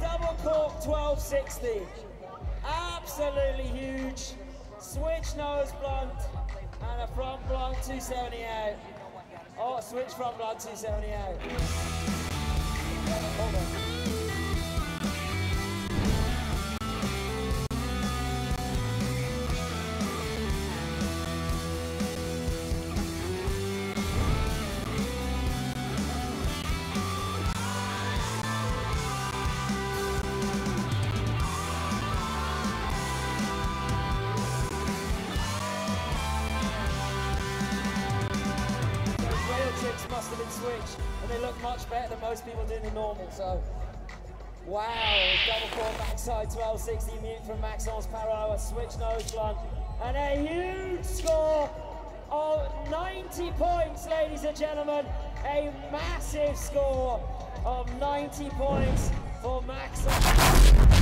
Double cork 1260, absolutely huge, switch nose blunt and a front blunt 278. Oh, switch front blunt 278. Hold on. Must have been switched, and they look much better than most people do in the normal. So, wow, double cork backside 1260 mute from Maxence Parrot, a switch nose blunt, and a huge score of 90 points, ladies and gentlemen. A massive score of 90 points for Maxence.